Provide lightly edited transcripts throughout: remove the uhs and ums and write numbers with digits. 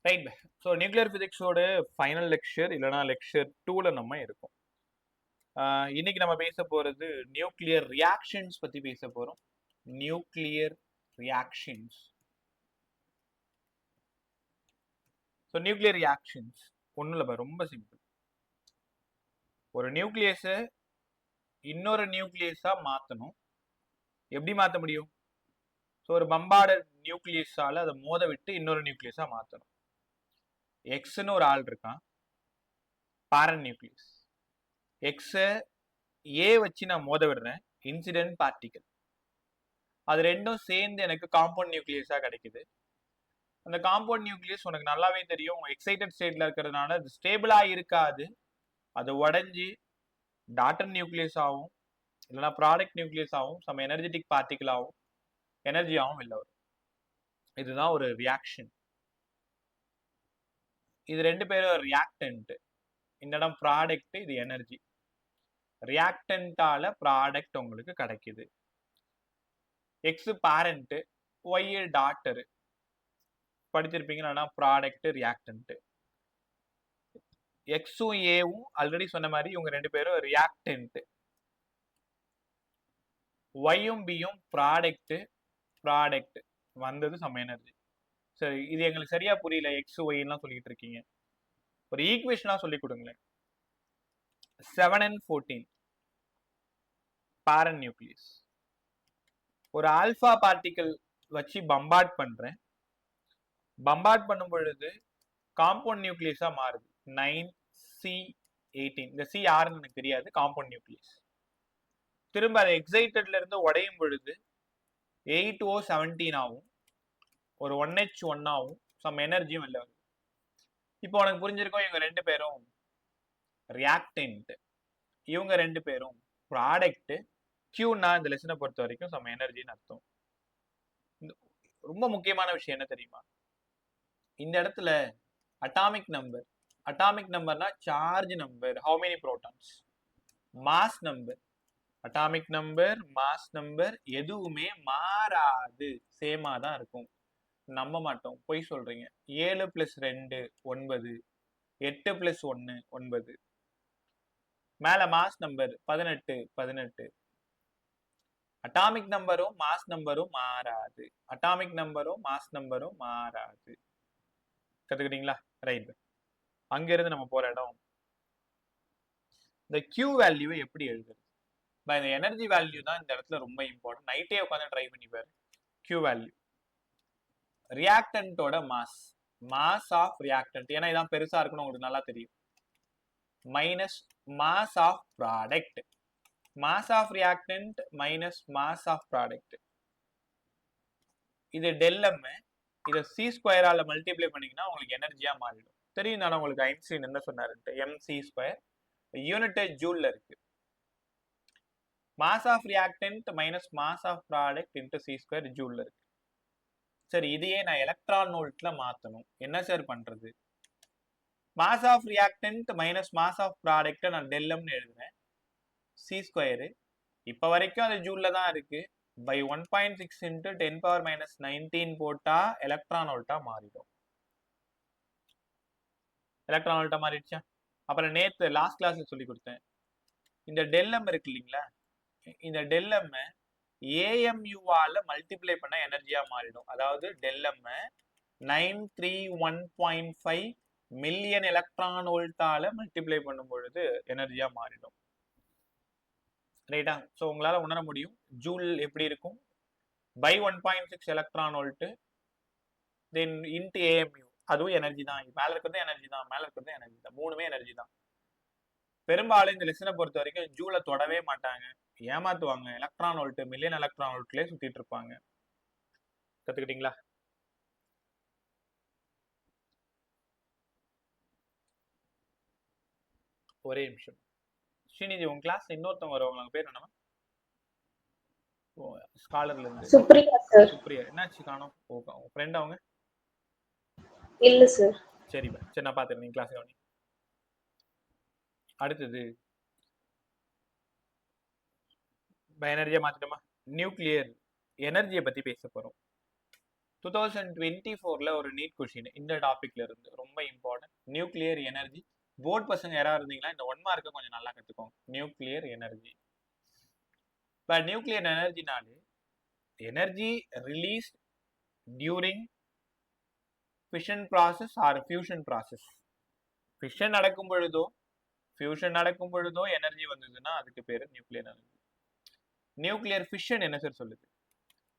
Right. So nuclear ஃபிசிக்ஸோட final lecture இல்லைனா lecture 2ல நம்ம இருக்கோம். இன்னைக்கு நம்ம பேச போறது நியூக்ளியர் ரியாக்ஷன்ஸ் பத்தி பேச போறோம். Nuclear reactions. So nuclear reactions ஒன்றும் இல்லை, ரொம்ப சிம்பிள். ஒரு நியூக்ளியஸை இன்னொரு நியூக்ளியஸா மாற்றணும். எப்படி மாற்ற முடியும்? ஸோ ஒரு பம்பார்டர் நியூக்ளியஸால அதை மோத விட்டு இன்னொரு நியூக்ளியஸா மாற்றணும். எக்ஸ்ன்னு ஒரு ஆள் இருக்கான், பேரண்ட் நியூக்ளியஸ். எக்ஸை ஏ வச்சு நான் மோத விடுறேன், இன்சிடென்ட் பார்ட்டிகல். அது ரெண்டும் சேர்ந்து எனக்கு காம்பவுண்ட் நியூக்ளியஸா கிடைக்குது. அந்த காம்பவுண்ட் நியூக்ளியஸ் உனக்கு நல்லாவே தெரியும், எக்ஸைட்டட் ஸ்டேட்ல இருக்கிறதுனால அது ஸ்டேபிளா இருக்காது. அது உடஞ்சி டாட்டர் நியூக்ளியஸ் ஆகும், இல்லைன்னா ப்ராடக்ட் நியூக்ளியஸ் ஆகும், சம் எனர்ஜெட்டிக் பார்ட்டிகல் ஆகும், எனர்ஜியாகவும் வெளில வரும். இதுதான் ஒரு ரியாக்ஷன். இது ரெண்டு பேரும் ரியாக்டன்ட். இந்த இடம் ப்ராடக்ட், இது எனர்ஜி. ரியாக்டன்டால ப்ராடக்ட் உங்களுக்கு கிடைக்குது. X parent, Y daughter. படிச்சிருப்பீங்கன்னா ப்ராடக்ட் ரியாக்டன்ட். எக்ஸும் ஏவும் ஆல்ரெடி சொன்ன மாதிரி இவங்க ரெண்டு பேரும் ரியாக்டன்ட். ஒய்யும் பியும் ப்ராடக்ட் வந்தது சம் எனர்ஜி. சரி, இது எங்களுக்கு சரியா புரியல, எக்ஸ் ஒய்லாம் சொல்லிட்டு இருக்கீங்க. ஒரு ஈக்குவேஷனா சொல்லி கொடுங்களேன். 7 and 14 பேரண்ட் நியூக்ளியஸ். ஒரு ஆல்பா பார்ட்டிகல் வச்சு பம்பார்ட் பண்றேன். பம்பார்ட் பண்ணும் பொழுது காம்பவுண்ட் நியூக்ளியஸா மாறுது, 9C18. இந்த சி யாருன்னு எனக்கு தெரியாது, காம்பவுண்ட் நியூக்ளியஸ். திரும்ப அதை எக்ஸைட்டட்ல இருந்து உடையும் பொழுது 8O17 ஆகும், ஒரு 1H1 ஆகும், சம் எனர்ஜியும் வெளில வருது. இப்போ உனக்கு புரிஞ்சிருக்கும், இவங்க ரெண்டு பேரும் ரியாக்டன்ட், இவங்க ரெண்டு பேரும் ப்ராடக்ட். கியூனா இந்த லெசனை பொறுத்த வரைக்கும் சம் எனர்ஜின்னு அர்த்தம். ரொம்ப முக்கியமான விஷயம் என்ன தெரியுமா? இந்த இடத்துல அட்டாமிக் நம்பர்னா charge number, how many protons, mass number. Atomic number, mass number எதுவுமே மாறாது, சேமா தான் இருக்கும். நம்ப மாட்டோம், பொய் சொல்றீங்க. 7 + 2 9, 8 + 1 9. மேல மாஸ் நம்பர் 18. அட்டாமிக் நம்பரும் மாஸ் நம்பரும் மாறாது. அட்டாமிக் நம்பரும் மாஸ் நம்பரும் மாறாது. கத்துக்கிட்டீங்களா? ரைட். அங்கிருந்து நம்ம போற இடம், இந்த Q வேல்யூவை எப்படி எழுதுறது? இந்த எனர்ஜி வேல்யூ தான் இந்த இடத்துல ரொம்ப இம்பார்ட்டன்ட். நைட்டே உட்காந்து ட்ரை பண்ணி பாரு. Q வேல்யூ ரியாக்டன்ட்டோட மாஸ் ஆஃப் ரியாக்டன்ட், ஏன்னா இதான் பெருசா இருக்குன்னு உங்களுக்கு நல்லா தெரியும், minus mass of product. Mass of reactant minus mass of product. இது டெல்எம். இதை சி ஸ்கொயரால மல்டிப்ளை பண்ணீங்கன்னா உங்களுக்கு எனர்ஜியா மாறிடும். தெரியும் தானே உங்களுக்கு ஐன்ஸ்டீன் என்ன சொன்னாருன்ட்டு, mc². யூனிட் ஜூல்ல இருக்கு. Mass of reactant minus mass of product into c² ஜூல்ல இருக்கு. சரி, இதையே நான் எலக்ட்ரான் வோல்ட்ல மாத்தணும். என்ன சார் பண்றது? Mass of reactant minus mass of product நான் டெல்எம்னு எழுதுறேன், c². இப்ப வரைக்கும் அது ஜூல்ல தான் இருக்கு. பை 1.6 into 10⁻⁻19 போட்டா எலக்ட்ரான் வோல்ட்டா மாறிடும். எலக்ட்ரான் வோல்ட்டா மாறிடுச்சா? அப்புறம் நேத்து லாஸ்ட் கிளாஸ்ல சொல்லி கொடுத்தேன், இந்த டெல்எம் இருக்கு இல்லைங்களா, இந்த டெல்எம் ஏஎம்யூவால மல்டிப்ளை பண்ண எனர்ஜியா மாறிடும். அதாவது டெல்எம் 931.5 மில்லியன் எலக்ட்ரான் வோல்ட்டால மல்டிப்ளை பண்ணும் பொழுது எனர்ஜியா மாறிடும். ரைட்டா? ஸோ உங்களால உணர முடியும் ஜூல் எப்படி இருக்கும். By 1.6 electron volt, then into AMU, அதுவும் எனர்ஜி தான். மேல இருக்கிறது எனர்ஜி தான், மேல இருக்கிறது எனர்ஜி தான், மூணுமே எனர்ஜி தான். பெரும்பாலும் இந்த லெசனை பொறுத்த வரைக்கும் ஜூலை தொடவே மாட்டாங்க, ஏமாத்துவாங்க. எலக்ட்ரான் வோல்ட், மில்லியன் எலக்ட்ரான் வோல்ட்லேயே சுத்திட்டு இருப்பாங்க. கத்துக்கிட்டீங்களா? ஒரே நிமிஷம். ஸ்ரீநிதி, உங்க கிளாஸ் இன்னொருத்தவங்க வருவாங்க, பேர் என்னமா? ஸ்காலர்ல இருந்து சுப்ரியா சார். சுப்ரியா. என்னாச்சு காணோம்? உங்க ஃப்ரெண்ட் அவங்க? இல்ல சார். சரி சரி, நான் பாத்துறேன், நீங்க கிளாஸ் கவனி. அடுத்தது எனர்ஜியா மாத்திட்டோமா? நியூக்ளியர் எனர்ஜியை பத்தி பேச போறோம். 2024ல ஒரு நீட் கொஸ்டின் இந்த டாபிக்ல இருந்து ரொம்ப இம்பார்ட்டன்ட். Nuclear energy. போர்ட் பசங்க யாராவது இருந்தீங்கன்னா இந்த 1 மார்க்கை கொஞ்சம் நல்லா கத்துக்கோங்க. Nuclear energy. இப்போ நியூக்ளியர் எனர்ஜினாலே energy release during fission process or fusion process. Fission நடக்கும் பொழுதோ ஃபியூஷன் நடக்கும் பொழுதோ எனர்ஜி வந்ததுன்னா அதுக்கு பேரு நியூக்ளியர் எனர்ஜி. நியூக்ளியர் ஃபிஷன் என்ன சார் சொல்லுது?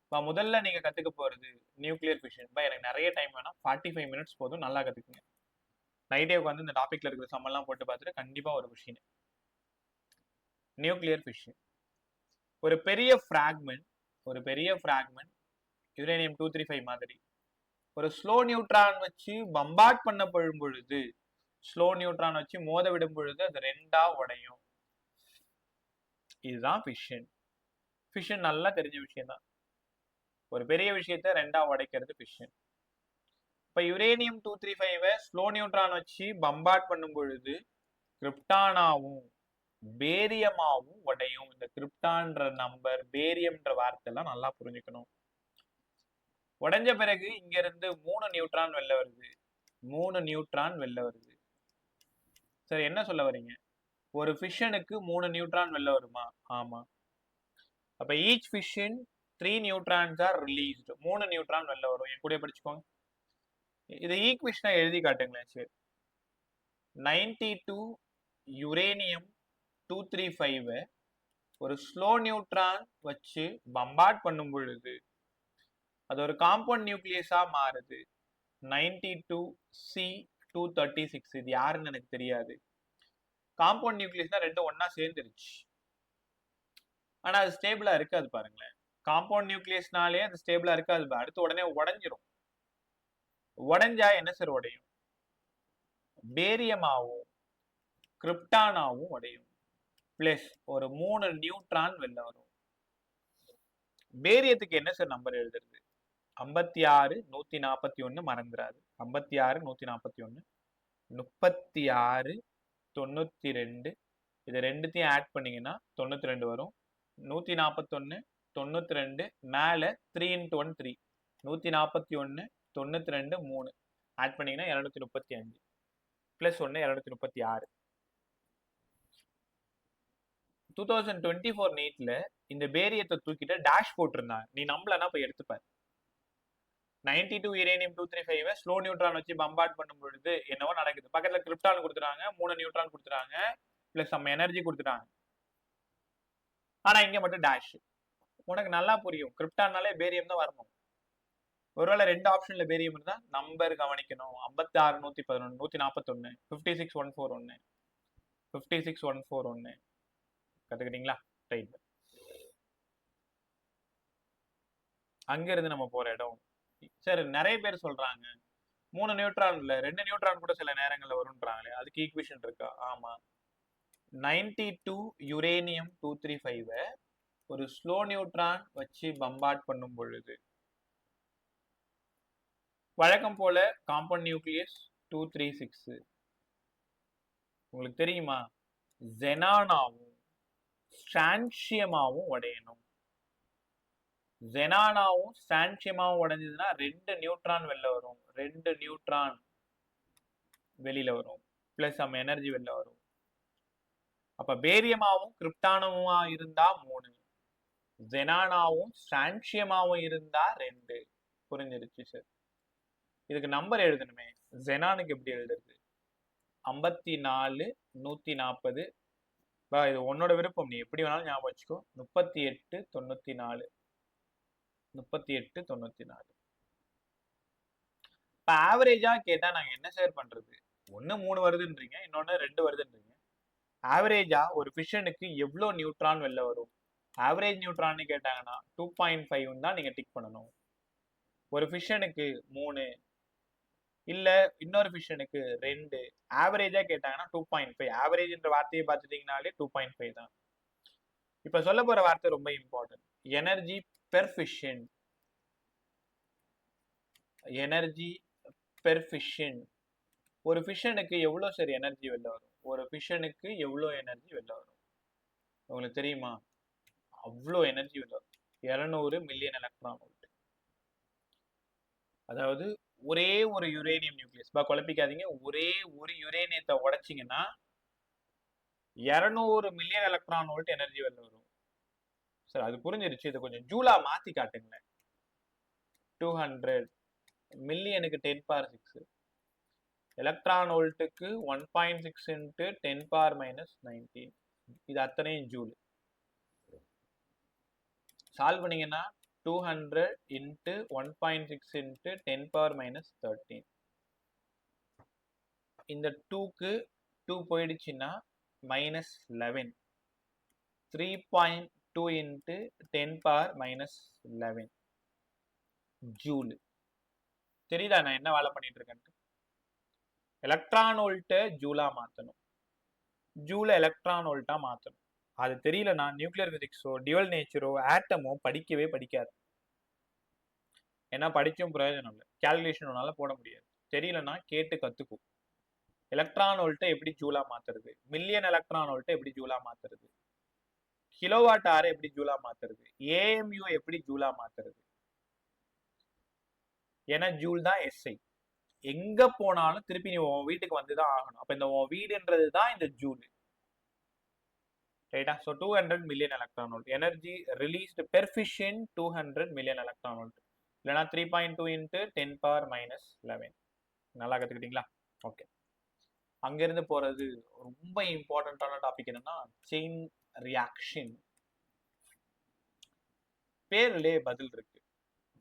இப்போ முதல்ல நீங்க கத்துக்க போறது நியூக்ளியர் ஃபிஷன். எனக்கு நிறைய டைம் வேணாம், 45 மினிட்ஸ் போதும், நல்லா கத்துக்குங்க. நைட்டே உட்காந்து இந்த டாபிக்ல இருக்கிற சம்மெல்லாம் போட்டு பார்த்துட்டு கண்டிப்பா ஒரு கொஸ்டின். நியூக்ளியர் ஃபிஷன் ஒரு பெரிய ஃப்ராக்மெண்ட் யுரேனியம் 235 மாதிரி ஒரு ஸ்லோ நியூட்ரான் வச்சு பம்பார்ட் பண்ணப்படும் பொழுது, ஸ்லோ நியூட்ரான் வச்சு மோத விடும் பொழுது அது ரெண்டா உடையும். இதுதான் ஃபிஷன். ஃபிஷன் நல்லா தெரிஞ்ச விஷயம் தான். ஒரு பெரிய விஷயத்த ரெண்டா உடைக்கிறது ஃபிஷன். இப்ப யுரேனியம் 235 ஸ்லோ நியூட்ரான் வச்சு பம்பார்ட் பண்ணும் பொழுது கிரிப்டானாவும் பேரியமாவும் உடையும். இந்த கிரிப்டான்ற நம்பர், பேரியம்ன்ற வார்த்தை எல்லாம் நல்லா புரிஞ்சுக்கணும். உடைஞ்ச பிறகு இங்க இருந்து 3 நியூட்ரான் வெளில வருது. சரி, என்ன சொல்ல வரீங்க? ஒரு ஃபிஷனுக்கு 3 நியூட்ரான் வெளில வருமா? ஆமா. அப்ப each fission 3 neutrons R released. 3 neutron வெளில வரும். என் கூட படிச்சுக்கோங்க. இது ஈக்குவேஷனா எழுதி காட்டுங்களேன். சரி, 92 யுரேனியம் 235 ஒரு ஸ்லோ நியூட்ரான் வச்சு பம்பார்ட் பண்ணும் பொழுது அது ஒரு காம்பவுண்ட் நியூக்ளியஸா மாறுது. 92C236. இது யாருன்னு எனக்கு தெரியாது. காம்பவுண்ட் நியூக்ளியஸ்னா ரெண்டும் ஒன்னா சேர்ந்துருச்சு. ஆனா அது ஸ்டேபிளா இருக்காது. பாருங்களேன், காம்பவுண்ட் நியூக்ளியஸ்னாலே அது ஸ்டேபிளா இருக்காது. அடுத்து உடனே உடைஞ்சிரும். உடைஞ்சா என்ன சார் உடையும்? பேரியமாவும் கிரிப்டானாவும் உடையும். பிளஸ் ஒரு 3 நியூட்ரான் வெளில வரும். பேரியத்துக்கு என்ன சார் நம்பர் எழுதுறது? 56 141 மறந்துடாது. 56 141 36 92. இது ரெண்டுத்தையும் ஆட் பண்ணீங்கன்னா 92 வரும். 141 92 மேல 3 × 1 3. 141 92 3 ஆட் பண்ணீங்கன்னா 235 பிளஸ் 1 236. 2024 நீட்ல இந்த பேரியத்தை தூக்கிட்டு டேஷ் போட்டிருந்தாங்க. நீ நம்பலன்னா போய் எடுத்துப்பாரு. 92 யுரேனியம் 235 ஸ்லோ நியூட்ரான் வச்சு பம்பார்ட் பண்ணும் பொழுது என்னவோ நடக்குது. பக்கத்துல கிரிப்டான் கொடுத்துறாங்க, 3 நியூட்ரான் கொடுத்துறாங்க, பிளஸ் நம்ம எனர்ஜி கொடுத்துட்டாங்க. ஆனா இங்க மட்டும் டேஷ். உனக்கு நல்லா புரியும், கிரிப்டான்னாலே பேரியம் தான் வரணும். ஒருவேளை 2 ஆப்ஷன்ல பேரியம் இருந்தா நம்பர் கவனிக்கணும். 56 111 141 56 141 56 141 கத்துக்கிட்டீங்களா? ரைட். அங்க இருந்து நம்ம போற இடம். சரி, நிறைய பேர் சொல்றாங்க 3 நியூட்ரான் இல்ல 2 நியூட்ரான் கூட சில நேரங்கள்ல வரும்ன்றாங்களே, அதுக்கு ஈக்குவேஷன் இருக்கா? ஆமா. 92 யுரேனியம் 235 ஒரு ஸ்லோ நியூட்ரான் வச்சு பம்பார்ட் பண்ணும் பொழுது வழக்கம் போல காம்பவுண்ட் நியூக்ளியஸ் 236 உங்களுக்கு தெரியுமா? ஜெனானாவும் ஸ்ட்ரான்சியமாவும் உடையணும். ஜெனானாவும் ஸ்ட்ரான்சியமாவும் உடைஞ்சதுன்னா 2 நியூட்ரான் வெளில வரும். 2 நியூட்ரான் வெளியில வரும். பிளஸ் நம்ம எனர்ஜி வெளில வரும். அப்ப பேரியமாவும் கிரிப்டானமுமா இருந்தா 3, ஜெனானாவும் ஸ்ட்ரான்சியமாவும் இருந்தா 2. புரிஞ்சிருச்சு சார்? இதுக்கு நம்பர் எழுதணுமே. ஜெனானுக்கு எப்படி எழுதுறது? 54 140. இது உன்னோட விருப்பம், நீ எப்படி வேணாலும் ஞாபகம் வச்சுக்கோ. 38 94 38 94. இப்ப ஆவரேஜா கேட்டா நாங்க என்ன சார் பண்றது? ஒன்னு 3 வருதுன்றீங்க, இன்னொன்னு 2 வருதுன்றீங்க. ஆவரேஜா ஒரு ஃபிஷனுக்கு எவ்வளவு நியூட்ரான் வெளில வரும்? ஆவரேஜ் நியூட்ரான் கேட்டாங்கன்னா 2.5 தான் நீங்க டிக் பண்ணணும். ஒரு ஃபிஷனுக்கு 3, இல்ல இன்னொரு ஃபிஷனுக்கு 2. ஆவரேஜா கேட்டாங்கன்னா 2.5. ஆவரேஜ்ன்ற வார்த்தையை பார்த்துட்டீங்கனாலே 2.5 தான். இப்ப சொல்ல போற வார்த்தை ரொம்ப important. Energy per fission. Energy per fission. ஒரு ஃபிஷனுக்கு எவ்வளவு சரி எனர்ஜி வெளில வரும்? ஒரு ஃபிஷனுக்கு எவ்வளவு எனர்ஜி வெளில வரும் உங்களுக்கு தெரியுமா? அவ்வளோ எனர்ஜி வெளில வரும். 200 மில்லியன் எலக்ட்ரான் வோல்ட். அதாவது ஒரே ஒரு யுரேனியம் நியூக்ளியஸ் குழப்பிக்காதீங்க. ஒரே ஒரு யுரேனியத்தை உடைச்சிங்கன்னா 200 மில்லியன் எலக்ட்ரான் வோல்ட் எனர்ஜி வெளில வரும். சார் அது புரிஞ்சிருச்சு. இது கொஞ்சம் ஜூலா மாத்தி காட்டுங்களேன். 200 மில்லியனுக்கு 10⁻6, எலக்ட்ரான் வோல்ட்டுக்கு 1.6 இன்ட்டு 10⁻−19. இது அத்தனையும் ஜூல். சால்வ் பண்ணீங்கன்னா 200 இன்ட்டு 1.6 இன்ட்டு 10⁻−13. இந்த 2க்கு 2 போயிடுச்சுன்னா -11. 3.2 இன்ட்டு 10⁻−11 ஜூல். தெரியுதா நான் என்ன வேலை பண்ணிட்டு இருக்கேன்? எலக்ட்ரான் வோல்ட்டை ஜூலா மாற்றணும், ஜூலை எலக்ட்ரான் வோல்ட்டா மாற்றணும். அது தெரியலனா நியூக்ளியர் பிசிக்ஸோ டியூவல் நேச்சரோ ஆட்டமோ படிக்கவே படிக்காது. ஏன்னா படிச்சும் பிரயோஜனம் இல்லை, கால்குலேஷன் உன்னால போட முடியாது. தெரியலனா கேட்டு கத்துக்கும். எலக்ட்ரான் வோல்ட்டை எப்படி ஜூலா மாத்துறது, மில்லியன் எலக்ட்ரான் வோல்ட்டை எப்படி ஜூலா மாத்துறது, கிலோவாட் ஆரை எப்படி ஜூலா மாத்துறது, ஏஎம்யூ எப்படி ஜூலா மாத்துறது. ஏன்னா ஜூல் தான் எஸ்ஐ. எங்க போனாலும் திருப்பி நீ உன் வீட்டுக்கு வந்துதான் ஆகணும். அப்ப இந்த உன் வீடுன்றது தான் இந்த ஜூல். ரைட்டா? So 200 million electron volt energy released per fission 200 million electron volt, இல்லைனா 3.2 இன்ட்டு 10⁻−11. நல்லா கத்துக்கிட்டீங்களா? ஓகே. அங்கிருந்து போறது ரொம்ப இம்பார்ட்டன்டான டாபிக் என்னன்னா செயின் ரியாக்ஷன். பேர்லயே பதில் இருக்கு,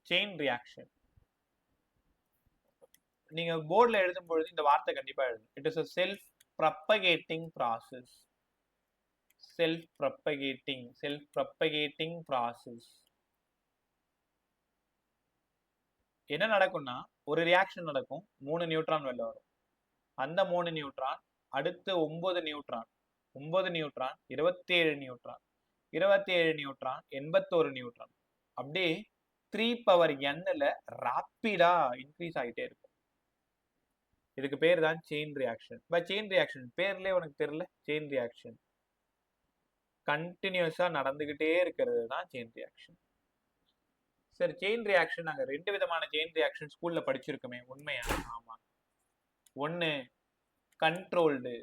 செயின் ரியாக்ஷன். நீங்க போர்டில் எழுதும் பொழுது இந்த வார்த்தை கண்டிப்பா எழுதணும். It is a self propagating process. self propagating process. என்ன நடக்கும்னா ஒரு ரியாக்ஷன் நடக்கும், 3 நியூட்ரான் வெளில வரும். அந்த 3 நியூட்ரான் அடுத்து 9 neutron, 9 neutron 27 neutron, 27 neutron 81 neutron, அப்படியே 3n ராப்பிடா இன்க்ரீஸ் ஆகிட்டே இருக்கும். இதுக்கு பேர் தான் செயின் ரியாக்ஷன். செயின் ரியாக்ஷன் பேர்லயே உனக்கு தெரியல, செயின் ரியாக்ஷன் கண்டினியூஸா நடந்துகிட்டே இருக்கிறது தான் செயின் ரியாக்ஷன். சரி, செயின் ரியாக்ஷன் நாங்க 2 விதமான செயின் ரியாக்ஷன் ஸ்கூல்ல படிச்சிருக்கோமே, உண்மையா? ஆமா. ஒன்னு கண்ட்ரோல்டு,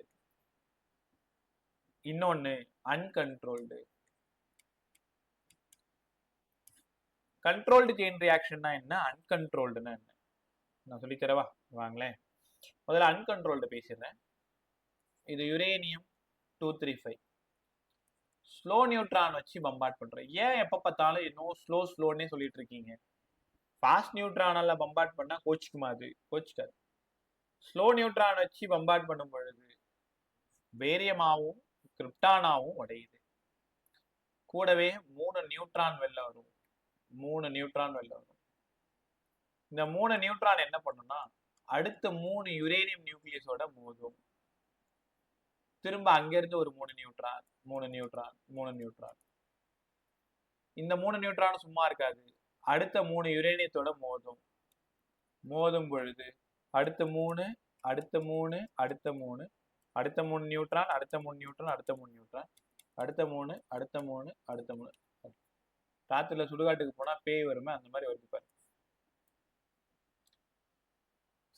இன்னொன்னு அன்கண்ட்ரோல்டு. கண்ட்ரோல்டு செயின் ரியாக்ஷன்னா என்ன, அன்கண்ட்ரோல்டுன்னா என்ன, நான் சொல்லி தரவா? வாங்களேன். முதல்ல அன்கண்ட்ரோல்டு பேசிடுறேன். இது யுரேனியம் 235 ஸ்லோ நியூட்ரான் வச்சு பம்பார்ட் பண்றேன். ஏன் எப்ப பார்த்தாலும் இன்னும் ஸ்லோன்னே சொல்லிட்டு இருக்கீங்க? ஃபாஸ்ட் நியூட்ரானால பம்பார்ட் பண்ணா கோச்சிக்காது. ஸ்லோ நியூட்ரான் வச்சு பம்பார்ட் பண்ணும் பொழுது பேரியமாவும் கிரிப்டானாவும் உடையுது. கூடவே 3 நியூட்ரான் வெளில வரும், 3 நியூட்ரான் வெளில வரும். இந்த 3 நியூட்ரான் என்ன பண்ணும்னா அடுத்த 3 யுரேனியம் நியூக்ளியஸோட மோதும். திரும்ப அங்கிருந்து ஒரு 3 நியூட்ரான், 3 நியூட்ரான், 3 நியூட்ரான். இந்த 3 நியூட்ரான் சும்மா இருக்காது, அடுத்த 3 யுரேனியத்தோட மோதும். மோதும் பொழுது அடுத்த 3, அடுத்த 3, அடுத்த 3, அடுத்த 3 நியூட்ரான், அடுத்த 3 நியூட்ரான், அடுத்த 3 நியூட்ரான், அடுத்த 3, அடுத்த 3, அடுத்த 3. ராத்திரில சுடுகாட்டுக்கு போனா பேய் வருமே, அந்த மாதிரி வருது பாரு.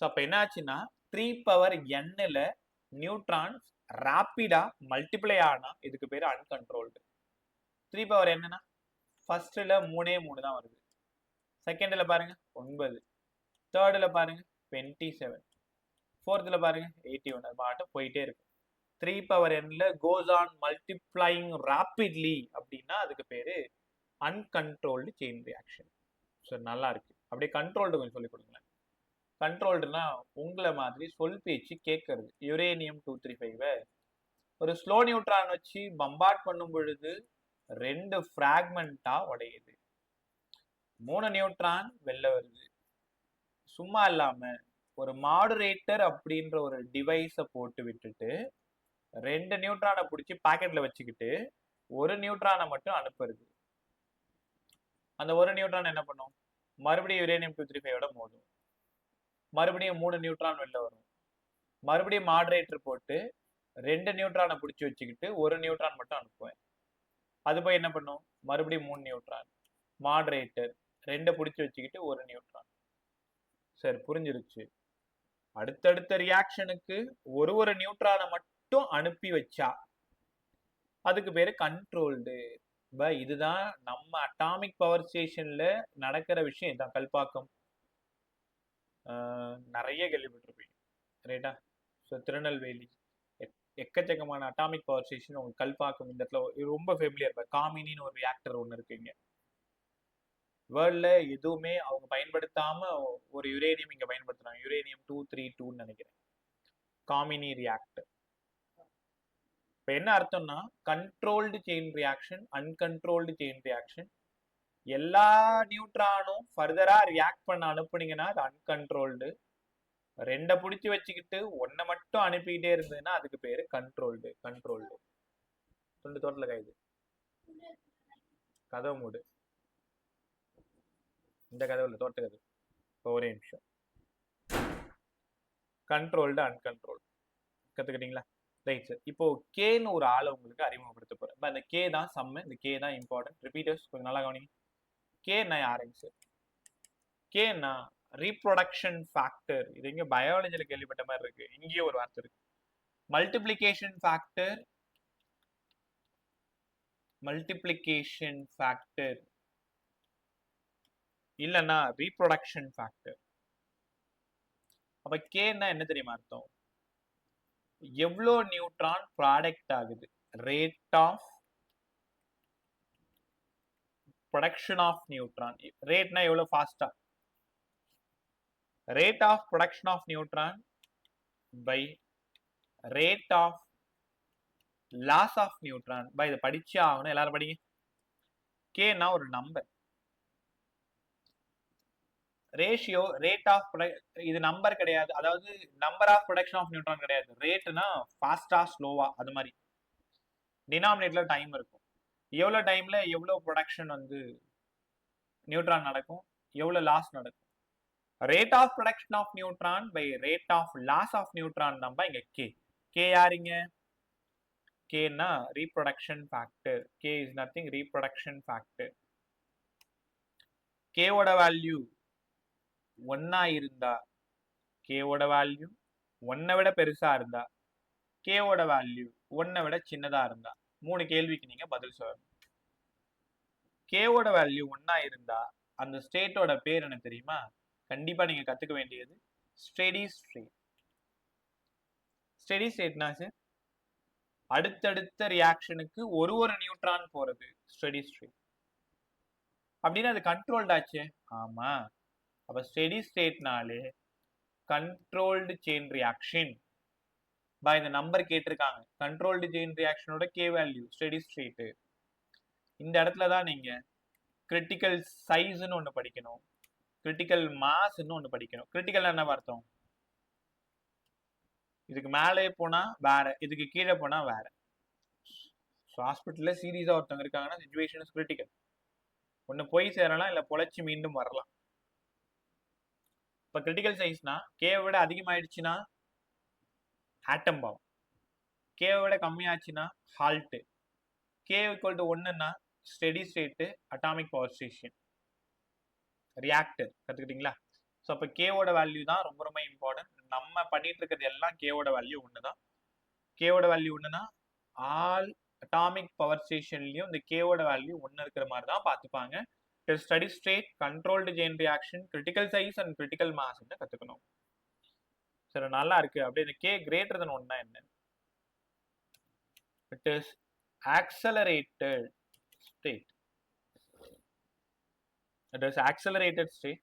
அப்ப என்ன ஆச்சுன்னா 3n நியூட்ரான்ஸ் ராப்பிடா மல்டிப்ளை ஆனா இதுக்கு பேரு அன்கண்ட்ரோல்டு. 3n ஃபர்ஸ்ட்ல 3 தான் வருது, செகண்ட்ல பாருங்க 9, தேர்ட்ல பாருங்க 27, ஃபோர்த்ல பாருங்க 81. அது பாட்டு போயிட்டே இருக்கு. 3n கோஸ் ஆன் மல்டிப்ளைங் ராப்பிட்லி அப்படின்னா அதுக்கு பேரு அன்கண்ட்ரோல்டு செயின் ரியாக்ஷன். ஸோ நல்லா இருக்கு. அப்படியே கண்ட்ரோல்டு கொஞ்சம் சொல்லி கொடுங்களேன். கண்ட்ரோல்டுனா உங்களை மாதிரி சொல் பேச்சு கேட்கறது. யுரேனியம் 235 ஒரு ஸ்லோ நியூட்ரான் வச்சு பம்பார்ட் பண்ணும் பொழுது 2 ஃப்ராக்மெண்டா உடையுது, 3 நியூட்ரான் வெளில வருது. சும்மா இல்லாம ஒரு மாடுரேட்டர் அப்படின்ற ஒரு டிவைஸை போட்டு விட்டுட்டு 2 நியூட்ரானை பிடிச்சி பாக்கெட்ல வச்சுக்கிட்டு 1 நியூட்ரானை மட்டும் அனுப்புறது. அந்த 1 நியூட்ரான் என்ன பண்ணும், மறுபடியும் யுரேனியம் 235 மோதும், மறுபடியும் 3 நியூட்ரான் வெளில வரும். மறுபடியும் மாடரேட்டர் போட்டு 2 நியூட்ரானை பிடிச்சி வச்சுக்கிட்டு 1 நியூட்ரான் மட்டும் அனுப்புவேன். அது போய் என்ன பண்ணும், மறுபடியும் 3 நியூட்ரான், மாடரேட்டர் 2 பிடிச்சி வச்சுக்கிட்டு 1 நியூட்ரான். சரி, புரிஞ்சிருச்சு. அடுத்தடுத்த ரியாக்ஷனுக்கு ஒரு நியூட்ரானை மட்டும் அனுப்பி வச்சா அதுக்கு பேரு கண்ட்ரோல்டு. இதுதான் நம்ம அட்டாமிக் பவர் ஸ்டேஷன்ல நடக்கிற விஷயம். இதான் கல்பாக்கம் நிறைய கேள்விப்பட்டிருப்பீங்க, ரைட்டா? ஸோ திருநெல்வேலி எக்கச்சக்கமான அட்டாமிக் பவர் ஸ்டேஷன் உங்களுக்கு கல்பாக்கம் இந்த இடத்துல ரொம்ப ஃபெமிலியர். காமினின்னு ஒரு ரியாக்டர் ஒன்று இருக்குங்க. வேர்ல்ட்ல எதுவுமே அவங்க பயன்படுத்தாம ஒரு யுரேனியம் இங்க பயன்படுத்துறாங்க. யுரேனியம் 232 நினைக்கிறேன், காமினி ரியாக்டர். இப்போ என்ன அர்த்தம்னா controlled chain reaction, uncontrolled chain reaction. எல்லா நியூட்ரானும் ஃபர்தரா ரியாக்ட் பண்ண அனுப்புனீங்கன்னா அது அன்கண்ட்ரோல்டு. ரெண்டை பிடிச்சி வச்சுக்கிட்டு ஒன்னை மட்டும் அனுப்பிக்கிட்டே இருந்ததுன்னா அதுக்கு பேரு கண்ட்ரோல்டு. துண்டு தோட்டல கைது கதவு மூடு. இந்த கதவுல தோட்ட கதவு. இப்போ ஒரே நிமிஷம். கண்ட்ரோல்டு அன்கண்ட்ரோல்டு கத்துக்கிட்டீங்களா? Right sir. இப்போ கேன்னு ஒரு ஆளை உங்களுக்கு அறிமுகப்படுத்த போறேன். அந்த கே தான் சம்மு, இந்த கே தான் இம்பார்ட்டன்ட். ரிப்பீட்டர்ஸ் கொஞ்சம் நல்லா கவனிங்க. கேன்னா யாருங்க சார்? கேன்னா reproduction factor. இது இங்க பயாலஜில கேள்விப்பட்ட மாதிரி இருக்கு. இங்கேயே ஒரு வார்த்தை இருக்கு, மல்டிப்ளிகேஷன் ஃபேக்டர். மல்டிப்ளிகேஷன் ஃபேக்டர் இல்லைன்னா ரீப்ரொடக்ஷன் ஃபேக்டர். அப்ப கேன்னா என்ன தெரியுமா அர்த்தம்? எவ்வளோ நியூட்ரான் ப்ராடக்ட் ஆகுது, rate of production of neutron. ரேட்னா எவ்வளோ ஃபாஸ்டா, rate of production of neutron by rate of loss of neutron by இதை படிச்சே ஆகணும். எல்லாரும் படிங்க. கேனா ஒரு நம்பர், ரேஷியோ ரேட் ஆஃப் இது நம்பர் கிடையாது, அதாவது number of production of neutron கிடையாது. ரேட்னா ஃபாஸ்டா ஸ்லோவா, அது மாதிரி. டினாமினேட்ல டைம் இருக்கும், எவ்வளோ டைம்ல எவ்வளோ ப்ரொடக்ஷன் வந்து நியூட்ரான் நடக்கும், எவ்வளோ லாஸ் நடக்கும். Rate of production of neutron by rate of loss of neutron நம்ம இங்க கே. கே யாருங்க? கேன்னா reproduction factor. K is nothing, reproduction factor. கேவோட வேல்யூ ஒன்னா இருந்தா, கேவோட வேல்யூ ஒன்னை விட பெருசா இருந்தா, கேவோட வேல்யூ ஒன்னை விட சின்னதா இருந்தா, 3 கேள்விக்கு நீங்க பதில் சொல்லணும். கேவோட வேல்யூ ஒன்னா இருந்தா அந்த ஸ்டேட்டோட பேர் என்ன தெரியுமா? கண்டிப்பா நீங்க கத்துக்க வேண்டியது ஸ்டெடி ஸ்டேட். ஸ்டெடி ஸ்டேட்னா சார் அடுத்தடுத்த ரியாக்ஷனுக்கு ஒரு நியூட்ரான் போறது ஸ்டெடி ஸ்டேட். அப்படின்னா அது கண்ட்ரோல்ட் ஆச்சு. ஆமா, அப்ப ஸ்டெடி ஸ்டேட்னாலே கண்ட்ரோல்டு செயின் ரியாக்ஷன். இந்த நம்பர் கேட்டிருக்காங்க, கண்ட்ரோல்டு செயின் ரியாக்ஷனோட கே வேல்யூ ஸ்டெடி ஸ்டேட். இந்த இடத்துல தான் நீங்க கிரிட்டிக்கல் சைஸ்ன்னு ஒன்று படிக்கணும், கிரிட்டிக்கல் மாஸ்ன்னு ஒன்று படிக்கணும். கிரிட்டிக்கல் என்ன அர்த்தம்? இதுக்கு மேலே போனா வேற, இதுக்கு கீழே போனா வேற. ஹாஸ்பிட்டல்ல சீரியஸா ஒருத்தவங்க இருக்காங்கன்னா சிச்சுவேஷன் இஸ் கிரிட்டிக்கல். ஒன்று போய் சேரலாம், இல்லை பொழைச்சி மீண்டும் வரலாம். இப்போ கிரிட்டிக்கல் சைஸ்னா கேவை விட அதிகமாயிடுச்சுன்னா ஆட்டம் பாம், கேவை விட கம்மியாச்சுன்னா ஹால்ட்டு, கே ஈக்குவல் டு 1ன்னா steady state atomic power station reactor. கற்றுக்கிட்டீங்களா? ஸோ அப்போ கேவோட வேல்யூ தான் ரொம்ப ரொம்ப இம்பார்ட்டன்ட். நம்ம பண்ணிட்டு இருக்கிறது எல்லாம் கேவோட வேல்யூ ஒன்று தான். கேவோட வேல்யூ ஒன்றுனா ஆல் அட்டாமிக் பவர் ஸ்டேஷன்லையும் இந்த கேவோட வேல்யூ ஒன்று இருக்கிற மாதிரி தான் பார்த்துப்பாங்க. Study state, controlled chain reaction, critical size and critical mass கற்றுக்கணும். சரி, நல்லா இருக்கு. அப்படியே இந்த கே கிரேட்டர் தென் 1னா என்ன? It is accelerated state. It is accelerated state.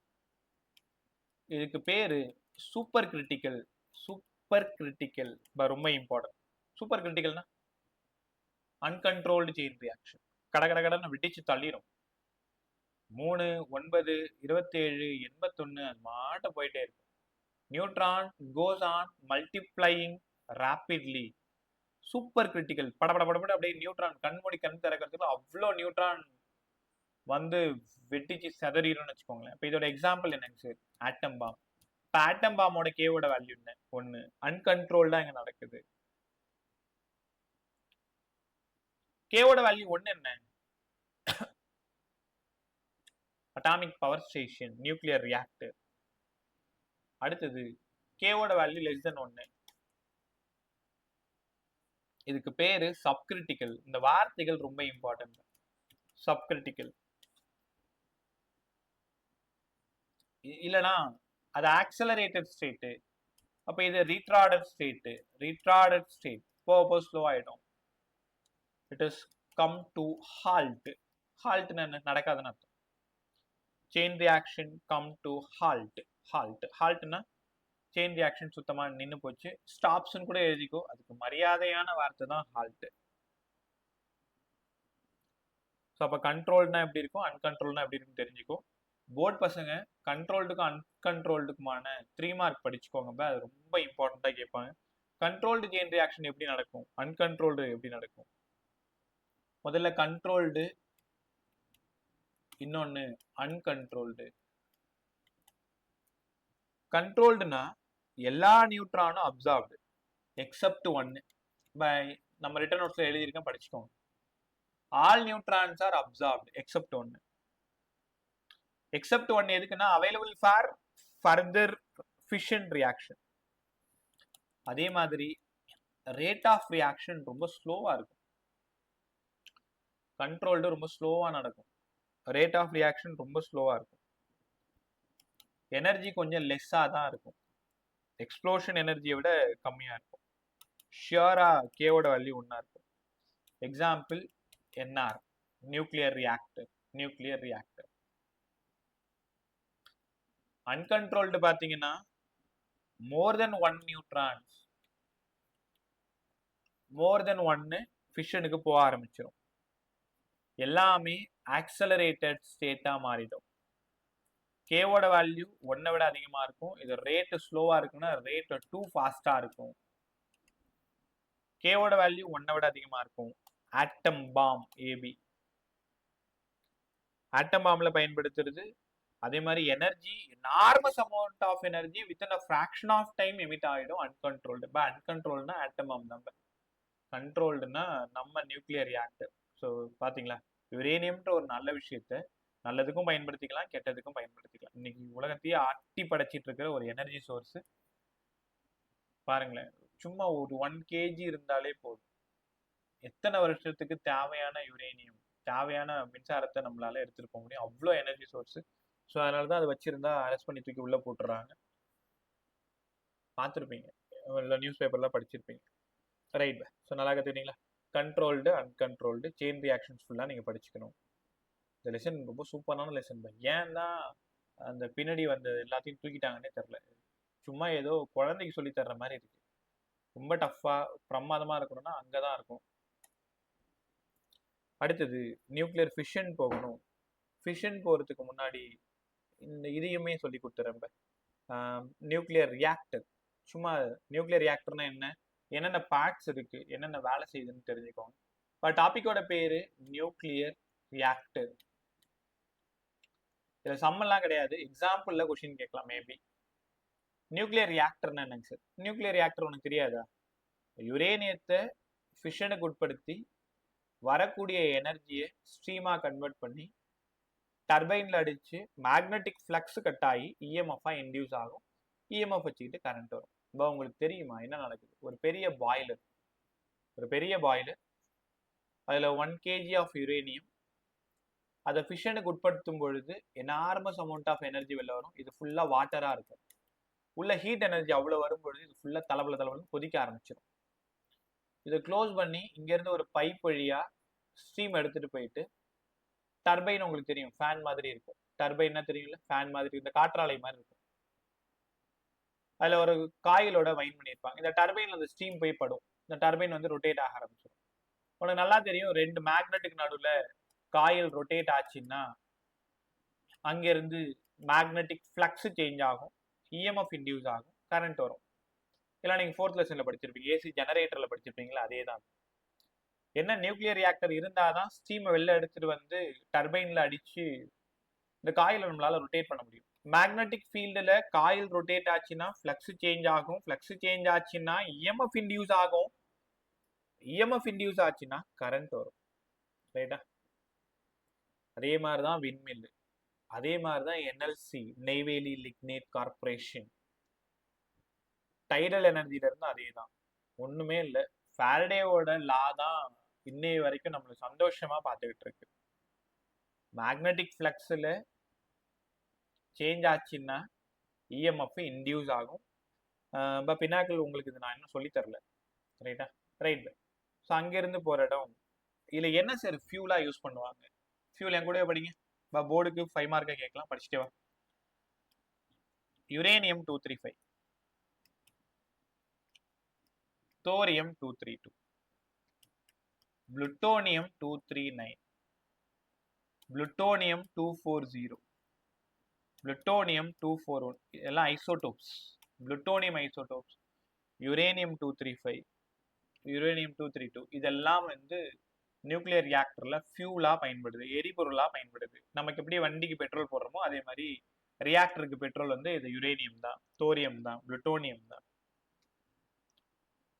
இதுக்கு பேரு சூப்பர் கிரிட்டிக்கல். சூப்பர் கிரிட்டிக்கல் ரொம்ப இம்பார்ட்டன்ட். சூப்பர் கிரிட்டிக்கல்னா அன்கண்ட்ரோல்டு செயின் ரியாக்ஷன். கடன்னு விட்டிச்சு தள்ளிடும். 3, 9, 27, 81 அது மாட்ட போயிட்டே இருக்கும். Neutron goes on multiplying rapidly. Super critical. படப்பட அப்படியே நியூட்ரான் கண்மூடி கண் திறக்கிறதுக்கு அவ்வளோ நியூட்ரான் வந்து வெட்டிச்சு செதறிடும்னு வச்சுக்கோங்களேன். இப்போ இதோட எக்ஸாம்பிள் என்னங்க சார்? ஆட்டம் பாம். இப்போ ஆட்டம் பாமோட கேவோட வேல்யூ என்ன? 1. அன்கண்ட்ரோல்டா இங்க நடக்குது. கேவோட வேல்யூ 1 என்ன? Atomic power station, nuclear reactor. அடுத்தது கேவோட வேல்யூ லெஸ் தென் 1. இதுக்கு பேரு சப்கிரிட்டிக்கல். இந்த வார்த்தைகள் ரொம்ப இம்பார்ட்டன்ட். சப்கிரிட்டிக்கல் இல்லனா அது ஆக்சலரேட்டட் ஸ்டேட். அப்ப இது ரீட்ரார்டட் ஸ்டேட். ரீட்ரார்டட் ஸ்டேட் போக ஸ்லோ ஆயிடும். It is come to halt. ஹால்ட்னா என்ன? நடக்காதுன்னு அர்த்தம். Chain reaction come to halt. ஹால்ட்னா செயின் ரியாக்ஷன் சுத்தமா நின்னு போச்சு. ஸ்டாப்ஸ்னு கூட எழுதிக்கோ. அதுக்கு மரியாதையான வார்த்தை தான் ஹால்ட். ஸோ அப்போ கண்ட்ரோல்னா எப்படி இருக்கும், அன்கண்ட்ரோல்னா எப்படி இருக்குன்னு தெரிஞ்சுக்கோ. போர்ட் பசங்க கண்ட்ரோல்டுக்கும் அன்கண்ட்ரோல்டுக்குமான 3 மார்க் படிச்சுக்கோங்க. அது ரொம்ப இம்பார்ட்டண்ட்டாக கேட்பாங்க. கண்ட்ரோல்டு செயின் ரியாக்ஷன் எப்படி நடக்கும், அன்கண்ட்ரோல்டு எப்படி நடக்கும்? முதல்ல கண்ட்ரோல்டு, இன்னொன்று அன்கண்ட்ரோல்டு. கண்ட்ரோல்டுனா எல்லா நியூட்ரானும் அப்சார்ப்டு எக்ஸப்ட் 1. பை நம்ம ரிட்டன் நோட்ஸ்ல எழுதியிருக்கேன், படிச்சுக்கோங்க. All neutrons R absorbed accept 1. Accept 1 எதுக்குன்னா available for further fission reaction. அதே மாதிரி ரேட் ஆஃப் ரியாக்ஷன் ரொம்ப ஸ்லோவா இருக்கும். கண்ட்ரோல்டு ரொம்ப ஸ்லோவா நடக்கும். ரேட் ஆஃப் ரியாக்ஷன் ரொம்ப ஸ்லோவா இருக்கும். எனர்ஜி கொஞ்சம் லெஸ்ஸா தான் இருக்கும். எக்ஸ்ப்ளோஷன் எனர்ஜியை விட கம்மியா இருக்கும். ஷியரா கேவோட வேல்யூ ஒன்னா இருக்கும். Example NR, nuclear reactor. Uncontrolled பாத்தீங்கன்னா மோர் தென் 1 நியூட்ரான்ஸ், மோர் தென் 1 ஃபிஷனுக்கு போக ஆரம்பிச்சிடும். எல்லாமே ஆக்சலரேட்டட் ஸ்டேட்டா மாறிடும். கேவோட வேல்யூ 1 விட அதிகமா இருக்கும். இது ரேட் ஸ்லோவா இருக்குன்னா ரேட் 2 ஃபாஸ்டா இருக்கும். கேவோட வேல்யூ 1 விட அதிகமா இருக்கும். ஆட்டம் பாம் ஏபி, ஆட்டம் பாம்ல பயன்படுத்துறது. அதே மாதிரி energy, enormous amount of energy within a fraction of time emit ஆகிடும். அன்கண்ட்ரோல்டு. இப்போ அன்கண்ட்ரோல்னா ஆட்டம் பாம் நம்ம, கண்ட்ரோல்டுனா நம்ம நியூக்ளியர் ரியாக்டர். ஸோ பார்த்தீங்களா, யுரேனியம்ன்ற ஒரு நல்ல விஷயத்த நல்லதுக்கும் பயன்படுத்திக்கலாம், கெட்டதுக்கும் பயன்படுத்திக்கலாம். இன்னைக்கு உலகத்தையே ஆட்டி படைச்சிட்டு இருக்கிற ஒரு எனர்ஜி சோர்ஸ் பாருங்களேன். சும்மா ஒரு 1 kg இருந்தாலே போதும், எத்தனை வருஷத்துக்கு தேவையான யுரேனியம், தேவையான மின்சாரத்தை நம்மளால எடுத்துட்டு போக முடியும். அவ்வளோ எனர்ஜி சோர்ஸ். ஸோ அதனால தான் அதை வச்சிருந்தா அரெஸ்ட் பண்ணி தூக்கி உள்ள போட்டுறாங்க. பார்த்துருப்பீங்க, இல்லை நியூஸ் பேப்பர்லாம் படிச்சிருப்பீங்க. ரைட். ஸோ நல்லா கற்றுக்கிட்டீங்களா? கண்ட்ரோல்டு அன்கண்ட்ரோல்டு செயின் ரியாக்ஷன்ஸ் ஃபுல்லாக நீங்கள் படிச்சுக்கணும். இந்த லெசன் ரொம்ப சூப்பரான லெசன் தான். ஏன் தான் அந்த பின்னாடி வந்த எல்லாத்தையும் தூக்கிட்டாங்கன்னே தெரில. சும்மா ஏதோ குழந்தைக்கு சொல்லி தர்ற மாதிரி இருக்கு. ரொம்ப டஃப்பாக பிரமாதமாக இருக்கணும்னா அங்கே தான் இருக்கும். அடுத்தது நியூக்ளியர் ஃபிஷன் போகணும். ஃபிஷன் போகிறதுக்கு முன்னாடி இந்த இதையுமே சொல்லி கொடுத்துறேன். Nuclear reactor. சும்மா நியூக்ளியர் ரியாக்டர்னா என்ன, என்னென்ன பார்ட்ஸ் இருக்கு, என்னென்ன வேலை செய்யுதுன்னு தெரிஞ்சுக்கோங்க. இப்போ டாபிக்கோட பேரு நியூக்ளியர் ரியாக்டர். இதுல சம்மெல்லாம் கிடையாது, எக்ஸாம்பிள்ல கொஸ்டின் கேட்கலாம் மேபி. நியூக்ளியர் ரியாக்டர்னா என்னங்க சார்? நியூக்ளியர் ரியாக்டர் உனக்கு தெரியாதா? யுரேனியத்தை ஃபிஷனுக்கு உட்படுத்தி வரக்கூடிய எனர்ஜியை ஸ்ட்ரீமா கன்வெர்ட் பண்ணி டர்பைன்ல அடிச்சு மேக்னெட்டிக் ஃப்ளக்ஸ் கட் ஆகி இஎம்எஃப் இன்டியூஸ் ஆகும். இஎம்எஃப் வச்சுக்கிட்டு கரண்ட் வரும். இப்போ உங்களுக்கு தெரியுமா என்ன நடக்குது? ஒரு பெரிய பாய்லர், அதுல 1 kg ஆஃப் யுரேனியம், அதை ஃபிஷனுக்கு உட்படுத்தும் பொழுது எனார்மஸ் அமௌண்ட் ஆஃப் எனர்ஜி வெளில வரும். இது ஃபுல்லா வாட்டரா இருக்கும். உள்ள ஹீட் எனர்ஜி அவ்வளோ வரும்பொழுது இது ஃபுல்லா தளபல கொதிக்க ஆரம்பிச்சிடும். இதை க்ளோஸ் பண்ணி இங்கேருந்து ஒரு பைப் வழியா ஸ்ட்ரீம் எடுத்துட்டு போயிட்டு டர்பைன், உங்களுக்கு தெரியும் ஃபேன் மாதிரி இருக்கும். டர்பைன்னா தெரியும்ல, ஃபேன் மாதிரி, இந்த காற்றாலை மாதிரி இருக்கும். அதுல ஒரு காயிலோட வைன் பண்ணியிருப்பாங்க. இந்த டர்பைன்ல அந்த ஸ்டீம் போய் படும். இந்த டர்பைன் வந்து ரொட்டேட் ஆக ஆரம்பிச்சிடும். உனக்கு நல்லா தெரியும், 2 மேக்னெட்டுக்கு நடுவுல காயில் ரொட்டேட் ஆச்சுன்னா அங்கிருந்து மேக்னெட்டிக் ஃப்ளக்ஸ் சேஞ்ச் ஆகும், இஎம்எஃப் இன்டியூஸ் ஆகும், கரண்ட் வரும். இல்லை நீங்க 4th லெசன்ல படிச்சிருப்பீங்க, ஏசி ஜெனரேட்டர்ல படிச்சிருப்பீங்களா, அதே தான். என்ன, நியூக்ளியர் ரியாக்டர் இருந்தாதான் ஸ்டீமை வெளில எடுத்துட்டு வந்து டர்பைன்ல அடிச்சு இந்த காயில நம்மளால ரொட்டேட் பண்ண முடியும். மேக்னெட்டிக் ஃபீல்டுல காயில் ரொட்டேட் ஆச்சுன்னா ஃப்ளக்ஸ் சேஞ்ச் ஆகும், ஃப்ளக்ஸ் சேஞ்ச் ஆச்சுன்னா இஎம்எஃப் இன்டியூஸ் ஆகும், இஎம்எஃப் இன்டியூஸ் ஆச்சுன்னா கரண்ட் வரும். ரைட்டா? அதே மாதிரிதான் விண்மில், அதே மாதிரிதான் NLC, Neyveli Lignite Corporation. Tidal எனர்ஜில இருந்து அதே தான், ஒண்ணுமே இல்லை. ஃபாரடேவோட லா தான் இன்னைய வரைக்கும் நம்மள சந்தோஷமா பார்த்துக்கிட்டு இருக்கு. மேக்னெட்டிக் ஃப்ளக்ஸில் சேஞ்ச் ஆச்சுன்னா இஎம்எஃப் இன்டியூஸ் ஆகும். இப்போ பினாக்கிள் உங்களுக்கு இது நான் இன்னும் சொல்லித் தரல, ரைட்டா? ரைட். ஸோ அங்கேருந்து போகிற இடம் இதில் என்ன சார் ஃபியூலாக யூஸ் பண்ணுவாங்க? ஃபியூல் என் கூடவே படிங்க. போர்டுக்கு 5 மார்க்கை கேட்கலாம், படிச்சுட்டே வா. Uranium 235, thorium 232, plutonium 239, plutonium 240, plutonium 241, இதெல்லாம் isotopes, plutonium isotopes. Uranium 235, uranium 232, இதெல்லாம் வந்து நியூக்ளியர் ரியாக்டர்ல ஃபியூலா பயன்படுது, எரிபொருளா பயன்படுது. நமக்கு எப்படி வண்டிக்கு பெட்ரோல் போடுறோமோ அதே மாதிரி ரியாக்டருக்கு பெட்ரோல் வந்து இது யுரேனியம் தான், தோரியம் தான், புளுட்டோனியம் தான்.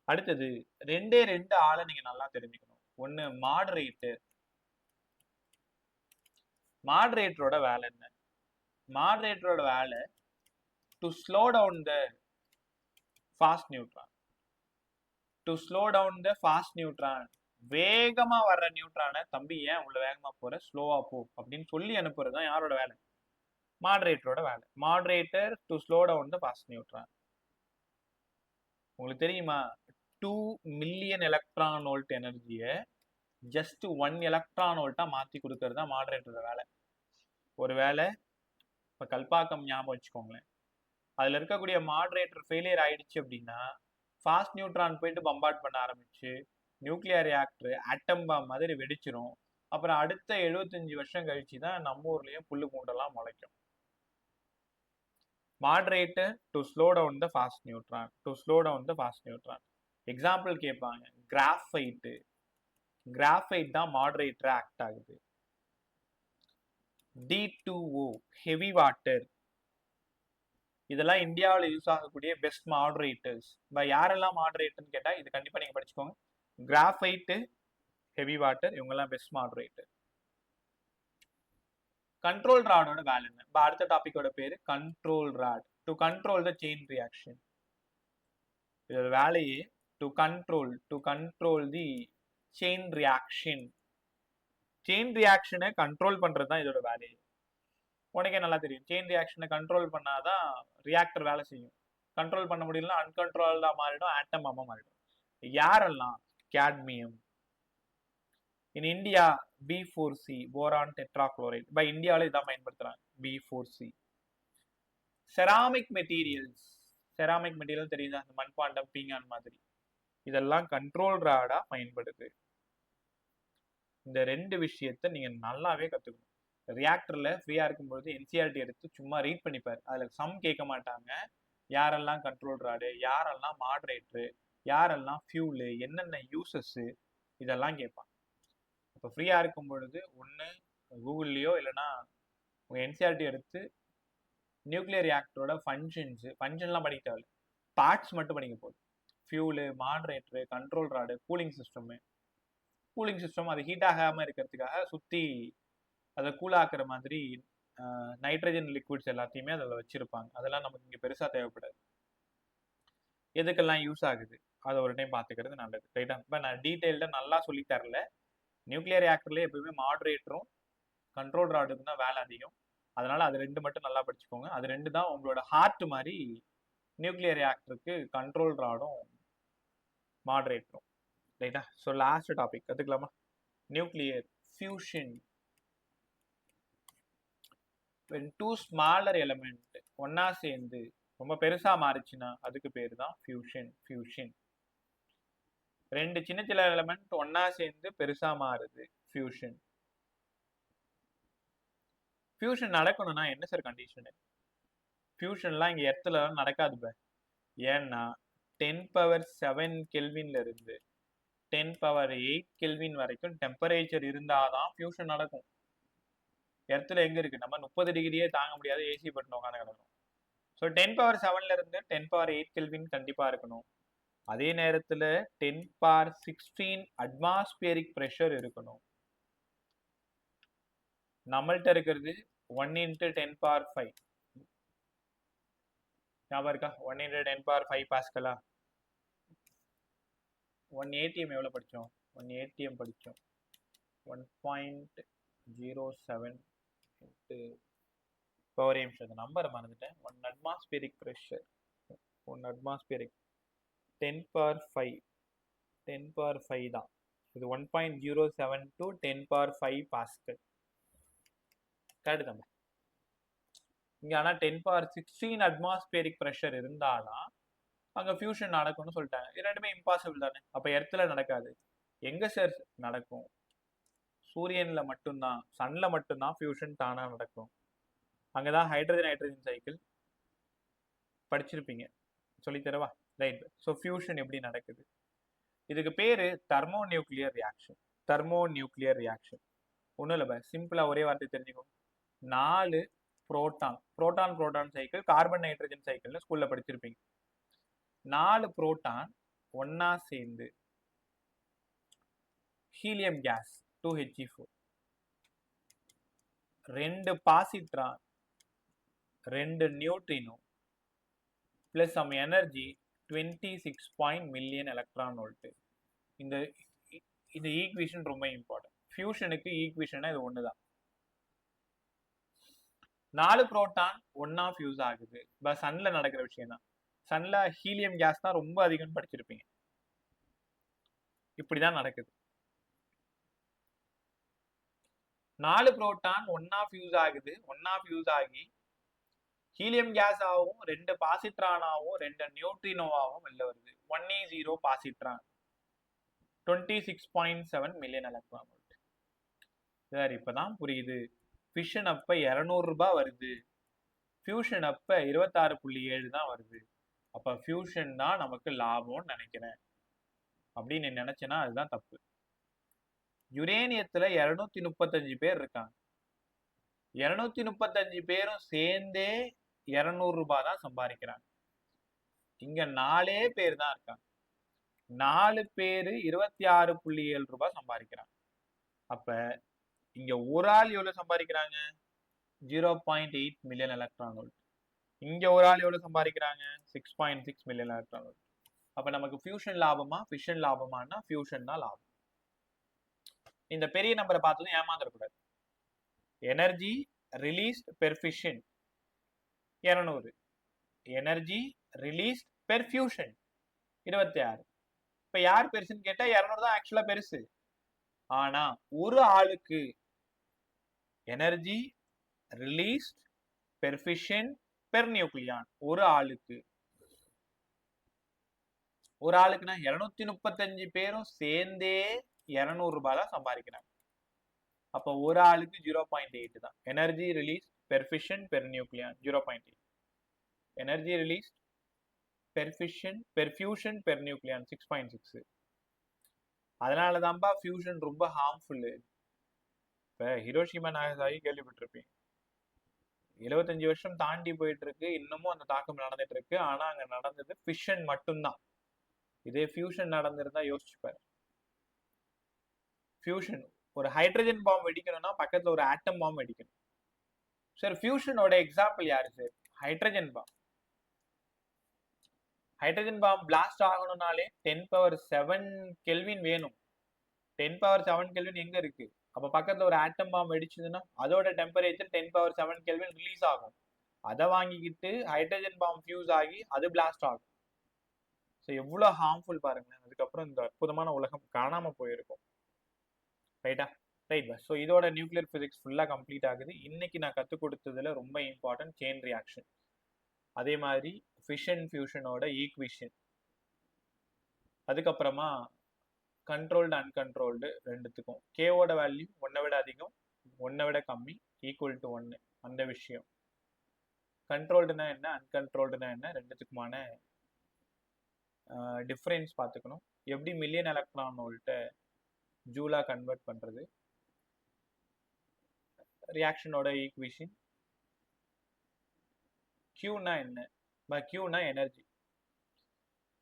அடுத்தது ரெண்டு ஆளை நீங்க நல்லா தெரிஞ்சுக்கணும். ஒன்னு மாடரேட்டர். மாடரேட்டரோட வேலை என்ன? மாடரேட்டரோட வேலை to slow down the fast neutron. To slow down the fast neutron. வேகமா வர்ற நியூட்ரானை தம்பி ஏன் உள்ள வேகமா போற, ஸ்லோவா போ அப்படின்னு சொல்லி அனுப்புறது தான் யாரோட வேலை? மாடரேட்டரோட வேலை. Moderator to slow down the fast neutron. உங்களுக்கு தெரியுமா 2 மில்லியன் எலக்ட்ரான் வோல்ட் எனர்ஜியை ஜஸ்ட் 1 எலக்ட்ரான் வோல்ட்டா மாத்தி கொடுக்கறது தான் மாடரேட்டரோட வேலை. ஒரு வேலை இப்போ கல்பாக்கம் ஞாபகம் வச்சுக்கோங்களேன், அதுல இருக்கக்கூடிய மாடரேட்டர் ஃபெயிலியர் ஆயிடுச்சு அப்படின்னா ஃபாஸ்ட் நியூட்ரான் போயிட்டு பம்பார்ட் பண்ண ஆரம்பிச்சு நியூக்ளியர் ரியாக்டர் ஆட்டம் பாம் மாதிரி வெடிச்சிரும். அப்புறம் அடுத்த 75 வருஷம் கழிச்சு தான் நம்ம ஊர்லயும் புல்லு பூண்டெல்லாம் முளைக்கும். Moderator to slow down the fast neutron, to slow down the fast neutron. Example கேட்பாங்க, கிராஃபைட். கிராஃபைட் தான் மாடரேட்டர் ஆக்ட் ஆகுது. D2O heavy water. இதெல்லாம் இந்தியாவில் யூஸ் ஆகக்கூடிய பெஸ்ட் மாடரேட்டர்ஸ். யாரெல்லாம் மாடரேட்டர்னு கேட்டா இது கண்டிப்பா நீங்க படிச்சுக்கோங்க. கிராஃபைட்டு, ஹெவி வாட்டர், இவங்கெல்லாம் பெஸ்ட் மாடரேட்டர். கண்ட்ரோல் ராடோட வேலை என்ன? அடுத்த டாபிக்கோட பேரு control rod. To control the chain reaction. இதோட வேலையே to control the chain reaction. Chain ரியாக்ஷனை கண்ட்ரோல் பண்றது தான் இதோட வேலையே. உனக்கே நல்லா தெரியும், செயின் ரியாக்ஷனை கண்ட்ரோல் பண்ணாதான் ரியாக்டர் வேலை செய்யும். கண்ட்ரோல் பண்ண முடியலன்னா அன்கண்ட்ரோல்டா மாறிடும், ஆட்டம் பாம்பா மாறிடும். யாரெல்லாம்? Cadmium. In India B4C, boron tetrachloride. இந்தியாவில் இதான் பயன்படுத்துறாங்க, B4C. Ceramic materials. Ceramic material தெரியுதா? அந்த மண்பாண்டம், பீங்கான் மாதிரி. இதெல்லாம் கண்ட்ரோல் ராடா பயன்படுது. இந்த 2 விஷயத்த நீங்க நல்லாவே கத்துக்கணும். ரியாக்டர்ல ஃப்ரீயா இருக்கும்போது என்சிஆர்டி எடுத்து சும்மா ரீட் பண்ணிப்பாரு. அதுல சம் கேட்க மாட்டாங்க. யாரெல்லாம் கண்ட்ரோல் ராடு, யாரெல்லாம் மாடரேட்டரு, யாரெல்லாம் ஃபியூலு, என்னென்ன யூசஸ், இதெல்லாம் கேட்பாங்க. இப்போ ஃப்ரீயா இருக்கும் பொழுது ஒன்று கூகுள்லயோ இல்லைன்னா உங்க என்சிஆர்டி எடுத்து நியூக்ளியர் ரியாக்டரோட ஃபங்க்ஷன்லாம் படிக்க தேவையில்லை, பார்ட்ஸ் மட்டும் படிக்க போகுது. Fuel, moderator, control rod, cooling system அது ஹீட் ஆகாம இருக்கிறதுக்காக சுத்தி அதை கூலாக்குற மாதிரி நைட்ரஜன் லிக்விட்ஸ் எல்லாத்தையுமே அதில் வச்சிருப்பாங்க. அதெல்லாம் நமக்கு இங்கே பெருசா தேவைப்படாது. எதுக்கெல்லாம் யூஸ் ஆகுது அதை ஒரு டைம் பார்த்துக்கிறது நல்லது, ரைட்டா? இப்போ நான் டீட்டெயில்டாக நல்லா சொல்லி தரல. நியூக்ளியர் ரியாக்டர்லேயே எப்பவுமே மாடரேட்டரும் கண்ட்ரோல் ராடுக்கு தான் வேலை அதிகம். அதனால அது 2 மட்டும் நல்லா படிச்சுக்கோங்க. அது 2 தான் உங்களோட ஹார்ட் மாதிரி. நியூக்ளியர் ரியாக்டருக்கு கண்ட்ரோல் ராடும் மாடரேட்டரும், ரைட்டா? ஸோ லாஸ்ட் டாபிக் கற்றுக்கலாமா? Nuclear fusion. when 2 smaller element ஒன்னா சேர்ந்து ரொம்ப பெருசா மாறிச்சுன்னா அதுக்கு பேரு தான் ஃபியூஷன். 2 சின்ன எலிமெண்ட் ஒன்னா சேர்ந்து பெருசா மாறுது, ஃபியூஷன். ஃபியூஷன் நடக்கணும்னா என்ன சார் கண்டிஷன்? ஃபியூஷன்லாம் இங்க எர்த்ல நடக்காது. ஏன்னா 10⁻7 கெல்வின்ல இருந்து 10⁸ கெல்வின் வரைக்கும் டெம்பரேச்சர் இருந்தாதான் ஃபியூஷன் நடக்கும். எர்த்ல எங்க இருக்கு? நம்ம 30 டிகிரியே தாங்க முடியாது, ஏசி பட்டன் உட்காந்து கிடக்கணும். ஸோ 10⁻7ல இருந்து 10⁸ கெல்வின் கண்டிப்பா இருக்கணும். அதே நேரத்துல 10⁻16 அட்மாஸ்பியரிக் ப்ரெஷர் இருக்கணும். நம்மள்ட்ட இருக்கிறது 1 × 10⁻5. ஞாபகம் இருக்கா? 110^5 பாஸ்கலா? 1 ஏடிஎம் எவ்வளோ படித்தோம்? 1 ஏடிஎம் படித்தோம் 1.07 பவர் நிமிஷம். அந்த நம்பரை மறந்துட்டேன். 1 அட்மாஸ்பியரிக் ப்ரெஷர், 1 அட்மாஸ்பியரிக் 10^5 தான். இது 1.07 to 10^5 பாஸ்கல். கரெக்டு தான். இங்கே ஆனால் 10^16 அட்மாஸ்பியரிக் ப்ரெஷர் இருந்தாலும் அங்கே ஃபியூஷன் நடக்கும்னு சொல்லிட்டாங்க. இது ரெண்டுமே இம்பாசிபிள் தானே. அப்போ எர்த்தில் நடக்காது. எங்கே சார் நடக்கும்? சூரியனில் மட்டும்தான், சன்னில் மட்டும்தான் ஃபியூஷன் தானாக நடக்கும். அங்கே தான் ஹைட்ரஜன் சைக்கிள் படிச்சிருப்பீங்க, சொல்லித்தரவா? ரைட். ஸோ ஃபியூஷன் எப்படி நடக்குது? இதுக்கு பேர் தெர்மோநியூக்ளியர் ரியாக்ஷன். தெர்மோநியூக்ளியர் ரியாக்ஷன் ஒன்றும் இல்லை, சிம்பிளாக ஒரே வார்த்தை தெரிஞ்சுக்கோ. 4 புரோட்டான் சைக்கிள், கார்பன் நைட்ரஜன் சைக்கிள்னு ஸ்கூலில் படிச்சிருப்பீங்க. 4 புரோட்டான் ஒன்னா சேர்ந்து helium gas 2He4, 2 positron, 2 neutrino plus some energy 26 million electron volt. இந்த ஈக்குவேஷன் ரொம்ப இம்பார்ட்டன்ட். ஃபியூஷனுக்கு ஈக்குவேஷனா இது ஒன்று தான். 4 புரோட்டான் ஒன்னா ஃபியூஸ் ஆகுது. சன்ல நடக்கிற விஷயம் தான். சன்ல ஹீலியம் கேஸ் தான் ரொம்ப அதிகம்னு படிச்சிருப்பீங்க. இப்படிதான் நடக்குது. 4 புரோட்டான் ஒன்னா ஃபியூஸ் ஆகுது. ஒன்னா ஃபியூஸ் ஆகி ஹீலியம் கேஸ் ஆகவும் 2 பாசிட்ரானாவும் 2 நியூட்ரினோவாகவும் வெளில வருது. 1E0 positron 26.7 million electron volt. Sir இப்பதான் புரியுது. ஃபிஷன் அப்ப 200 ரூபாய் வருது, ஃபியூஷன் அப்ப 26.7 தான் வருது. அப்ப ஃபியூஷன் தான் நமக்கு லாபம்னு நினைக்கிறேன் அப்படின்னு நினைச்சேன்னா அதுதான் தப்பு. யுரேனியத்துல 235 பேர் இருக்காங்க. 235 பேரும் சேர்ந்தே 200 ரூபாய் தான் சம்பாதிக்கிறாங்க. இங்க 4 பேர் தான் இருக்காங்க. 4 பேரு 26.7 ரூபாய் சம்பாதிக்கிறாங்க. அப்ப இங்க ஒரு ஆள் எவ்வளவு சம்பாதிக்கிறாங்க? 0.8 மில்லியன் எலக்ட்ரான் வோல்ட். இங்க ஒரு ஆள் எவ்வளவு சம்பாதிக்கிறாங்க? 6.6 மில்லியன் எலக்ட்ரான் வோல்ட். அப்ப நமக்கு ஃபியூஷன் லாபமா ஃபிஷன் லாபமானா ஃபியூஷன் தான் லாபம். இந்த பெரிய நம்பரை பார்த்ததும் ஏமாந்துடக்கூடாது. Energy released per fission 200, energy released per fusion 26. இப்ப யார் பெருசுன்னு கேட்டா 200 தான் ஆக்சுவலா பெருசு. ஆனா ஒரு ஆளுக்கு energy released per fission per nucleon, ஒரு ஆளுக்குன்னா 235 பேரும் சேர்ந்தே 200 ரூபாய் தான் சம்பாதிக்கிறாங்க. அப்ப ஒரு ஆளுக்கு 0.8 தான் energy release per fission per nucleon. 0.8 energy release per fission per fusion per nucleon 6.6. அதனால தான்பா ஃபியூஷன் ரொம்ப ஹார்ம்ஃபுல்லு. இப்ப ஹிரோஷிமா நாகசாகி கேள்விப்பட்டிருப்பீங்க. 75 வருஷம் தாண்டி போயிட்டு இருக்கு, இன்னமும் அந்த தாக்கம் நடந்துட்டு இருக்கு. ஆனா அங்க நடந்தது ஃபிஷன் மட்டும்தான். இதே ஃபியூஷன் நடந்திருந்தா யோசிச்சுப்பாரு. ஃபியூஷன், ஒரு ஹைட்ரஜன் பாம்பு வெடிக்கணும்னா பக்கத்துல ஒரு ஆட்டம் பாம்பு வெடிக்கணும். சார் ஃபியூஷனோட எக்ஸாம்பிள் யாரு சார்? ஹைட்ரஜன் பாம்பு. ஹைட்ரஜன் பாம்பு பிளாஸ்ட் ஆகணும்னாலே 10^7 கெல்வின் வேணும். 10^7 கெல்வின் எங்க இருக்கு? அப்ப பக்கத்துல ஒரு ஆட்டம் பாம்பு வெடிச்சதுன்னா அதோட டெம்பரேச்சர் 10^7 கெல்வின் ரிலீஸ் ஆகும். அதை வாங்கிக்கிட்டு ஹைட்ரஜன் பாம்பு ஃபியூஸ் ஆகி அது பிளாஸ்ட் ஆகும். ஸோ எவ்வளவு ஹார்ம்ஃபுல் பாருங்க. அதுக்கப்புறம் இந்த அற்புதமான உலகம் காணாம போயிருக்கும். ரைட்டா? Right bus. ஸோ இதோட நியூக்ளியர் பிசிக்ஸ் ஃபுல்லா கம்ப்ளீட் ஆகுது. இன்னைக்கு நான் கற்றுக் கொடுத்ததுல ரொம்ப இம்பார்ட்டன்ட் செயின் ரியாக்ஷன், அதே மாதிரி ஃபிஷன் ஃபியூஷனோட ஈக்குவேஷன், அதுக்கப்புறமா கண்ட்ரோல்டு அன்கண்ட்ரோல்டு ரெண்டுத்துக்கும் கேவோட வேல்யூ 1 விட அதிகம் 1 விட கம்மி ஈக்குவல் டு 1 அந்த விஷயம். கண்ட்ரோல்டுனா என்ன, அன்கண்ட்ரோல்டுனா என்ன, ரெண்டுத்துக்குமான டிஃப்ரென்ஸ் பார்த்துக்கணும். எப்படி மில்லியன் எலக்ட்ரான் வோல்ட்டை ஜூலா கன்வெர்ட் பண்றது, ரியாக்ஷனோட ஈக்குவேஷன். Qனா என்ன? Qனா எனர்ஜி.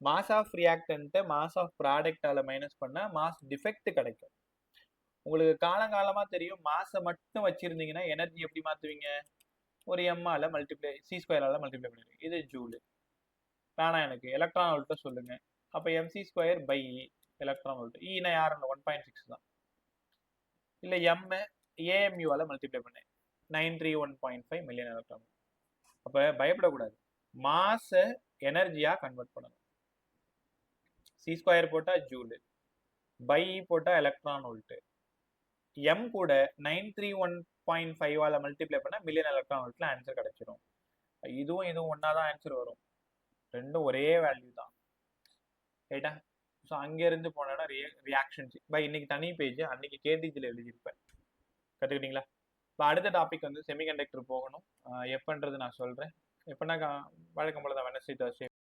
மாஸ் ஆஃப் ரியாக்டன்ட்டை மாஸ் ஆஃப் ப்ராடக்டால மைனஸ் பண்ணா மாஸ் டிஃபெக்ட் கிடைக்கும். உங்களுக்கு காலங்காலமா தெரியும், மாஸை மட்டும் வச்சிருந்தீங்கன்னா எனர்ஜி எப்படி மாத்துவீங்க? ஒரு எம்ஆல மல்டிப்ளை, C2ஆல மல்டிப்ளை பண்ணுவீங்க. இது ஜூலு. வேணாம் எனக்கு எலக்ட்ரான் வோல்ட்டை சொல்லுங்க. அப்போ MC square by electron volt. ஈனா யாரும் 1.6 தான். இல்லை எம் ஏஎம்யூவால் மல்டிப்ளை பண்ணேன் 931.5 மில்லியன் எலக்ட்ரான். அப்போ பயப்படக்கூடாது, மாஸை எனர்ஜியாக கன்வெர்ட் பண்ணணும். சி ஸ்கொயர் போட்டால் ஜூலு, பை போட்டால் எலக்ட்ரான் வோல்ட்டு, எம் கூட 931.5 மல்டிப்ளை பண்ணால் மில்லியன் எலக்ட்ரான் வோல்ட்டில் ஆன்சர் கிடைச்சிடும். இதுவும் ஒன்றா தான் ஆன்சர் வரும், ரெண்டும் ஒரே வேல்யூ தான், ரைட்டா? ஸோ அங்கேருந்து போனோன்னா ரியாக்ஷன்ஸ் பை இன்னைக்கு தனி பேஜ், அன்னைக்கு கேடிஜியில் எழுதியிருப்பேன். கற்றுக்கிட்டீங்களா? இப்போ அடுத்த டாபிக் வந்து செமிகண்டக்டர் போகணும். எப்போன்றது நான் சொல்கிறேன். எப்போனா வழக்கம் போல தான் வெனஸ்டே, தர்ஸ்டே